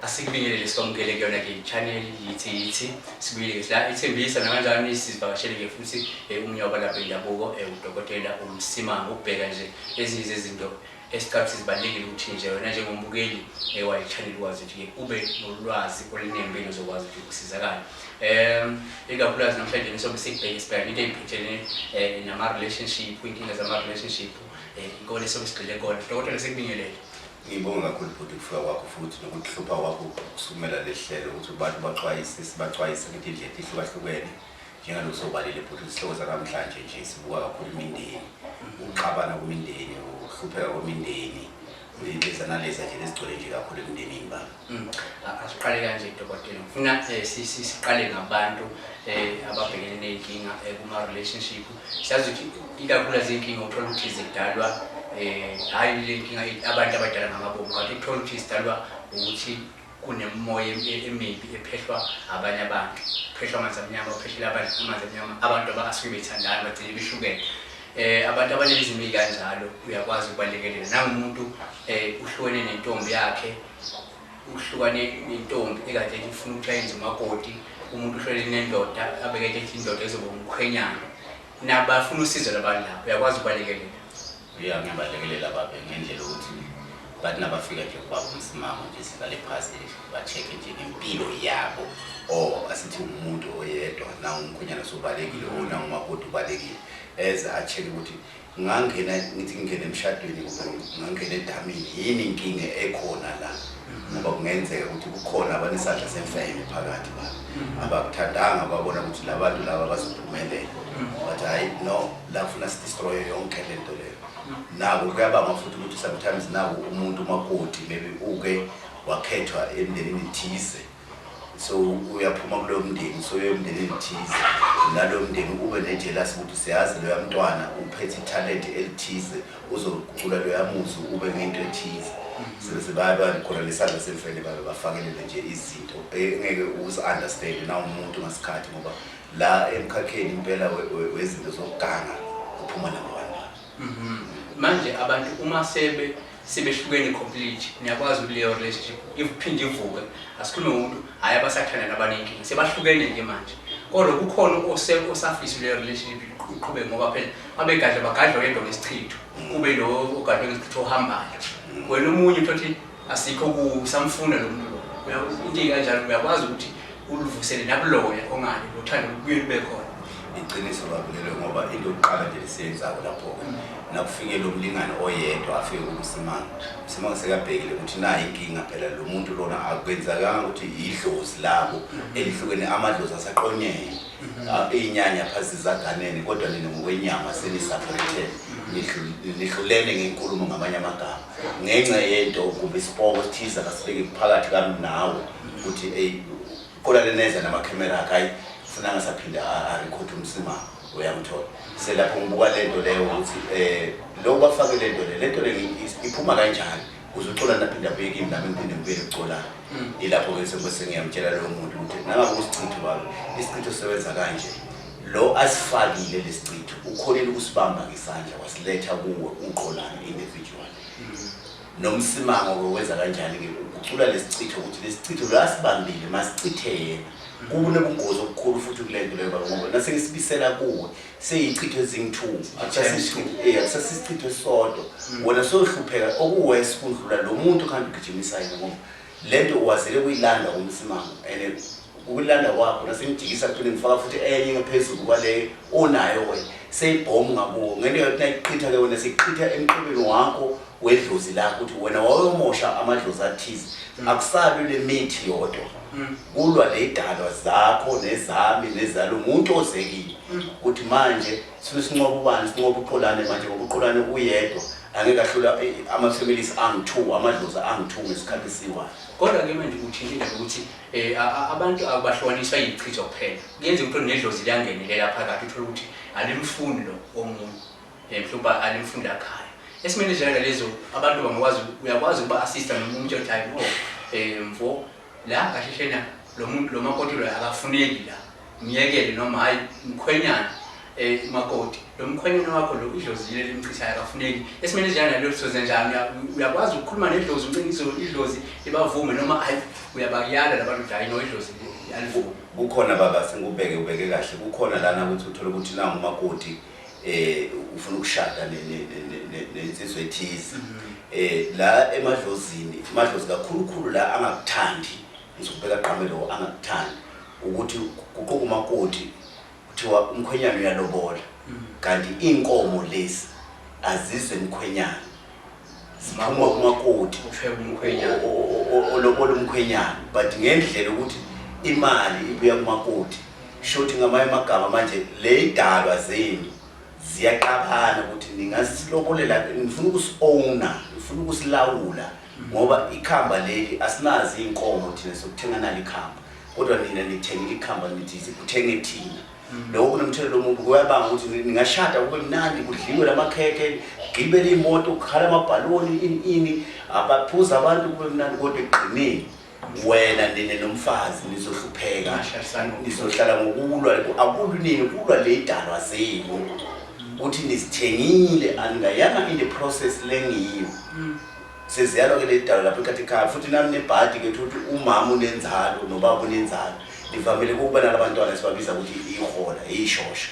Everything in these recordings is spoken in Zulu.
asikubingelele sikwamukele kuyona ke channel yithi sibuyile la ithembisa nakanjani sizivakashele ke futhi umnyoba lapha endabuko udokotela Msimango ubheka nje ezinye zezinto esicathi sizibalekile ukuthi nje wena njengombukeli wayi channel ukwazi ukuthi ke ube nolwazi olunembile uzokwazi ukuthi ukusizakala ikakhulukazi namhlanje nisobe sikubheka sibheka into eyiphethelene nama relationship inkinga zama relationship ingole sobe sigxile kona dokotela sikubingelele. Ngibonga kakhulu futhi ukufika kwakho futhi nokuhlupha kwakho ukusukela lehlelo ukuthi abantu baxwayise sibaxwayise ngindlela ehlukahlukene njengalo sobalile futhi isihloko namhlanje nje sibuka kakhulu imindeni uxabana kwemindeni uhlupheka kwemindeni leza naleza nje lezigcwele nje kakhulu emindenini ba asiqale kanje dokotela ngifuna siqale ngabantu ababhekene nenkinga kuma relationship siyazi ukuthi ikakhulukazi inkinga uthola ukuthi zidalwa hayi lenkinga abantu abadala ngamabomu kanti uthola ukuthi isidalwa ukuthi kunemoya emibi ephehlwa abanye abantu phehlwa amanzi amnyama upheshela abantu amanzi amnyama abantu abasuke bethandana bagcine behlukene abantu abanelizimi kanjalo uyakwazi ukubalekelela nangumuntu uhlukene nentombi yakhe uhlukane nentombi ekade ifuna ukuthi ayenze umakoti umuntu uhlukene nendoda abekade ethi indoda ezoba umkhwenyana nabafuna usizo labantu lapho uyakwazi ukubalekelela. Ngiyabalekelela babe ngendlela ukuthi bathi nabafika nje kubaba Msimango nje siqale phasi ba-check nje impilo yabo asithi umuntu oyedwa na umkhwenyana sobalekile na umakoti ubalekile a-check ukuthi ngangena ngithi ngingena emshadweni ngangena edamini yini inkinga ekhona la ngoba kungenzeka ukuthi kukhona abanesandla semfeme phakathi abakuthandanga babona ukuthi labantu laba bazophumelela but hayi no lafuna destroy yonke lento leyo nabo kuyabanga futhi ukuthi sometimes nabo umuntu umakoti maybe uke wakhethwa emndenini thize so uyaphuma kulo mndeni so emndenini thize nalo mndeni ube nejealous ukuthi siyazi lo yamntwana uphethe talent elithize uzokucula lo yamuzi ube ngento ethize sebese bayabani khona lesandla semfene babe bafakelele nje izinto engeke uzi-understand na umuntu ngasikhathi ngoba la emkhakheni impela wezinto zokuganga uphuma nabanye. Manje abantu uma sebehlukene complete niyakwazi ukuleyo relationship iphinde ivuke asikhulume umuntu hayi abasathandana nabanenkinga sebahlukene ke manje kodwa kukhona osafisa leyo relationship iqhubeke ngoba phela abegadla bagadla yedwa ngesichitho kube lo ogadla ngesichitho ohambayo wena umunye uthi asikho kusamfuna lo muntu lo into kanjalo uyakwazi ukuthi uluvusele nabuloya ongani uthando kubuye kube khona iqiniso babulelo ngoba into yokuqala nje lisenzayo lapho nakufike lo mlingane oyedwa afike Msimango sekabhekile ukuthi nayi inkinga phela lo muntu lona akwenzakanga ukuthi idlozi labo elihlukene amadlozi asaqonyene inyanya phasi zaganene kodwa nina ngokwenyama senisaphethe nihlulene ngenkulumo ngamanye amagama ngenxa yento kube isipoko sithiza kasibeke phakathi kami nawe ukuthi kola leneza namakhamera akhe funa ngasaphinda arecord Msimango uyamthola selapho ngibuka lento leyo ukuthi lo bafake lento le iphuma kanjani uzocola naphinda bheke nami ngiphinde ngibeke ucola ilapho ke sengose ngiyamtshela lo muntu ukuthi nangabe usichitho baba isichitho sebenza kanje lo asifakile lesichitho ukholele ukusibamba ngesandla wasiletha kuwe uqolana individual noMsimango wenza kanjani ke ucula lesichitho ukuthi lesichitho lasibambile masichitheke kubune bungozi obukhulu futhi kulento leyo ngoba nasengisibisela kuwe seyichitho ezingithu akusasisichitho sodwa wona sohlupheka okuwese kudlula lo muntu kanti ugijimisa yena ngoba lento wazele kuyilanda uMsimango and ukulanda kwakho nasengijikisa kuthini ngifaka futhi enye ngaphezulu kwale onayo wena seyibhomu ngabo ngento yokuthi nayiqhitha ke wena siqhitha emqhubeni wakho wedlozi lakho ukuthi wena wayomosha amadlozi athize akusabi le mithi yodwa kulwa lezidalwa zakho nezami nezalo umuntu ozekile ukuthi manje sinqoba ubani sinqoba uqolane manje ngoba uqolane uyedwa angeke ahlula ama-families angu-2 amadlozi angu-2 ngesikhathi siwayo kodwa ke manje uthintile ukuthi abantu abahlukaniswa yichitho kuphela kuyenza ukuthi nedlozi liyangenelela phakathi uthola ukuthi alimfundi lo omuntu mhlawumbe alimfundi akhaya esimeni njalo lezo abantu bangakwazi uyakwazi ukuba assist nomuntu othi hayi mfo la kasheshena lo muntu lo makoti lo akafuneki la ngiyekele noma hayi mkhwenyana makoti lo mkhwenyana wakho lo idlozi leli limchithayo akafuneki esimene njani nalo soze njani uyakwazi ukukhuluma nedlozi uncingiso idlozi ibavume noma uyabayala labantu hayi no idlozi alivume kukhona baba singubeke ubeke kahle kukhona lana ukuthi uthola ukuthi nangu umakoti ufuna ukushada nensizwe ethize la emadlozini amadlozi kakhulukhulu la angakuthandi ngizokubeka qhamelo angakuthandi ukuthi kuquka umakoti kuthiwa umkhwenyana uyalobola kanti inkomo lezi azizwe umkhwenyana siphuma kumakoti olobola umkhwenyana but ngendlela ukuthi imali ibuya kumakoti shothi ngamanye amagama manje le idalwa zenu ziyaqabana ukuthi ningasilobolela ngifuna ukusiowna ngifuna ukusilawula ngoba ikhamba leli asinazi inkomo thina sokuthenga nali ikhamba kodwa nina nithengile ikhamba nithi sikuthenge thina lokho kunomthelo lomuntu kuyabanga ukuthi ningashada kube mnandi kudliwe lamakhekhe gibele imoto ukhala amabhaloni ini abaphuza abantu kube mnandi kodwa eqinile wena nine nomfazi nizohlupheka nizohlala ngokulwa akulwi nini kulwa le idalwa zenu uthi nisithengile aningayanga in the process lengiyo seziyalo ke le idalwa lapha ekhaya ekhaya futhi nami nebhadi ke ukuthi umama unenzalo nobaba unenzalo livamile ukuba nalabantwana sibabiza ukuthi ihola eyishosha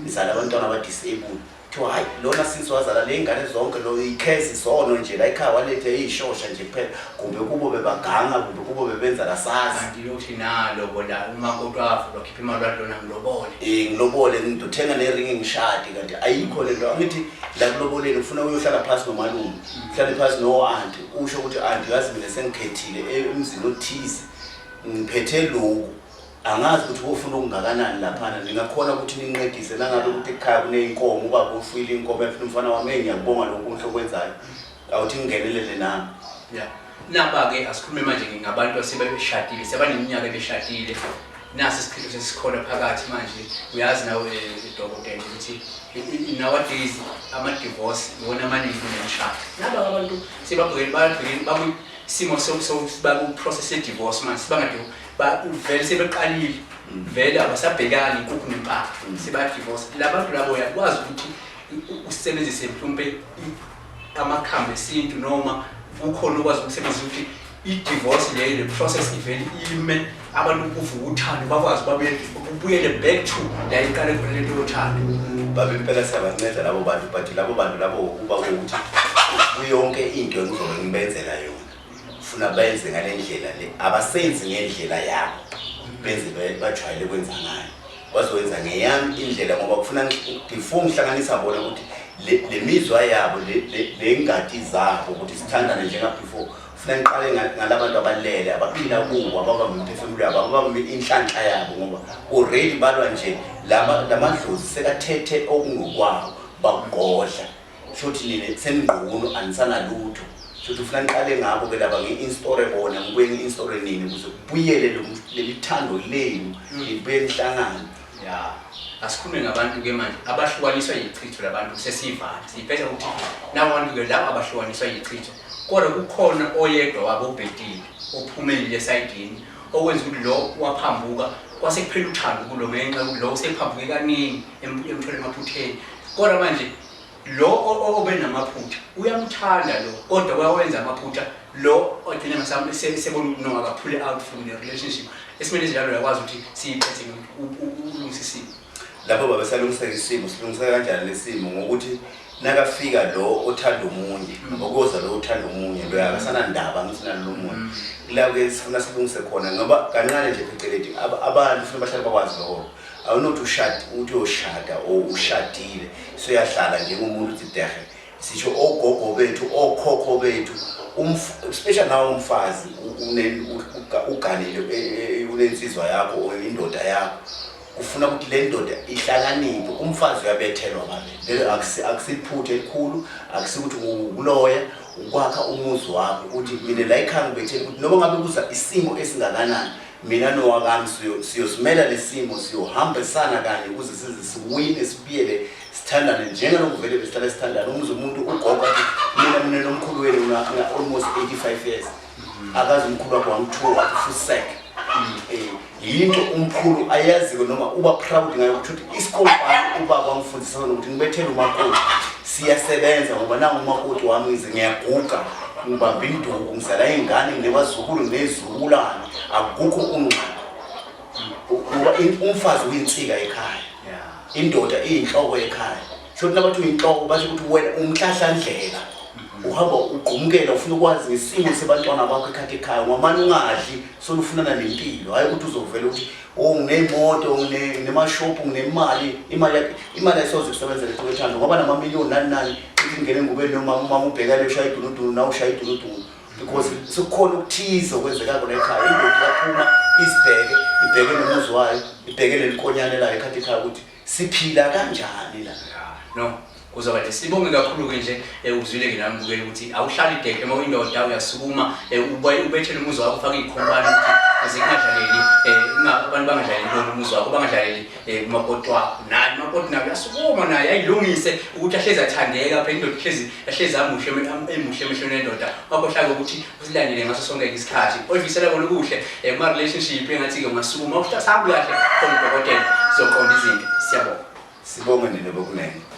nisala abantwana aba disabled to hayi lona sinswazala le ingane zonke lo ikhesi sono nje la ekhaya walethe eyishosha nje kuphela kumbe kubo bebaganga kumbe kubo bebenza lasazi andilothi nalo bona umakoti wafu lokhipha imali wadlona ngilobole ngilobole ngidothenga neringi ngishadi kanti ayikho lento angithi la kuloboleni ufuna uyohlala phansi nomalume uhlale phansi no auntie usho ukuthi auntie yazi mina sengikhethile emzini othize ngiphethe lokho angazi ukuthi ufuna ukungakanani laphana ningakhona ukuthi nincedise nangabe ukuthi ekhaya kuneyinkomo ubaba ufuyile inkomo efuna umfana wami ngiyakubonga lokho nhokwenzayo awuthi ngingenelele nami naba ke asikhulume manje ngabantu asebeshadile sebaneminyaka beshadile nasi isichitho sesikhona phakathi manje uyazi nawe idokotela ukuthi nowadays ama divorce yona amaningi kunemshado naba abantu sebabhekene babu simo sokubaku process e divorce manje sibangade vele sebeqalile vele abasabhekani inkukhu nempala seba divorce labantu labo yakwazi ukuthi usebenzise mhlawumbe amakhambi esintu noma ukhona ukwazi ukusebenzisa ukuthi i-divorce le process ivele ime abantu kuvuka uthando bakwazi babuyele back to la iqale khona lento yothando babe impela siyabanceda labo bantu but labo bantu labo kuba ukuthi kuyonke into engizobe ngibenzela yona ufuna benze ngalendlela le abasenzi ngendlela yabo benze bajwayele kwenza ngayo bazowenza ngeyami indlela ngoba kufuna ngifuna ngihlanganisa bona ukuthi le mizwa yabo le ngadi zabo ukuthi sithandane njengabefore ufuna ngiqale ngalabantu abalele abaphila kubo ababa umphefumulo yabo ababa inhlanhla yabo ngoba already balwa nje lamadlozi sekathethe okungokwawo bakugodla shothi nini seningqono anisana lutho shothi ufuna ngiqale ngabo ke laba ngi-install bona ngibuye ngi-install nini ukuze kubuyele lelithando lenu libuye lihlangane asikhulume ngabantu ke manje abahlukaniswa yichitho labantu sesivana siphethe ukuthi nabantu ke labo abahlukaniswa yichitho kodwa kukhona oyedwa wabo obhedile ophumile esayidini okwenza ukuthi lo waphambuka kwasekuphela uthando kulo ngenxa ukuthi lo usephambuke kaningi emthole emaphutheni kodwa manje lo obe namaphutha uyamthanda lo kodwa uyawenza amaphutha lo ogcina mhlawumbe sebona ukuthi noma akaphule out from the relationship esimene njalo uyakwazi ukuthi siyiphethe ulungisisimo lapho baba salungisa isimo silungisa kanjani lesimo ngokuthi nakafika lo othanda umunye ngokuza lo othanda umunye lo yakasana ndaba ngisina lo munye la ke sifuna silungise khona ngoba kancane nje pheceledi abantu ufuna bahlale bakwazi lokho awunothi uthi uyoshada o ushadile so yahlala njengomuntu uthi dehe sisho ogogo bethu okhokho bethu especially nawo umfazi uganile unensizwa yakho o indoda yakho ufuna ukuthi le ndoda ihlakaniphe umfazi uyabethelwa babe akusiphuthe elikhulu akusikuthi ukuloya ukwakha umuzi wakho ukuthi mina la ekhaya ngibethele ukuthi noma ngabe kuza isimo esingakanani mina nowakami siyosimela lesimo siyohambisana kanye ukuze siwine sibiyele sithandane njengalokho vele besithatha sithandane umuzi umuntu ugogo mina nomkhulu wenu una almost 85 years akazi umkhulu wakho wamthuka full sack into umkhulu ayaziyo noma uba proud ngayo ukuthi isikole ubaba wangifundisa ukuthi ngibethele umakoti siyasebenza ngoba nangu umakoti wami ngize ngiyaguga ngibamba induku ngizala ingane nginebazukulu nezizukulwane akukho unqaba ngoba umfazi uyinsika ekhaya indoda iyinhloko ekhaya shothi nabantu uyinhloko basho ukuthi wena umhlahlandlela uhamba uqhumukela ufuna ukwazi ngesimo sebantwana bakho ekhaya ngomani ungadli solufunana nempilo hayi ukuthi uzovela ukuthi nginemoto nginemashophu nginemali imali ayisoze kusebenzele uthando ngoba namamiliyoni nani ukuthi ngene ngube noma umama ubheka le ushaya idunudunu nawe ushaya idunudunu because sekukhona ukuthiza okwenzekako la ekhaya indoda yaphuma isibheke ibheke nomuzi wayo ibheke lenkonyane la ekhaya ukuthi siphila kanjani la no kuzoba nje sibonge kakhulu ke nje uzwile ke nami bukela ukuthi awuhlali ideke uma uyindoda uyasukuma ubethele umuzi wakho ufaka ikhompani ukuthi azikungadlaleli abantu bangadlaleli umuzi wakho bangadlaleli umakoti wakho naye umakoti naye uyasukuma naye ayilungise ukuthi ahlezi athandeka phela indoda ahlezi amuhle emehlweni endoda wakho hlaka ukuthi usilandele ngaso sonke isikhathi oyifisela kona kuhle kuma relationship engathi ke ungasukuma uhlala kahle khona udokotela soqonda izinto siyabonga sibonge nene bokunene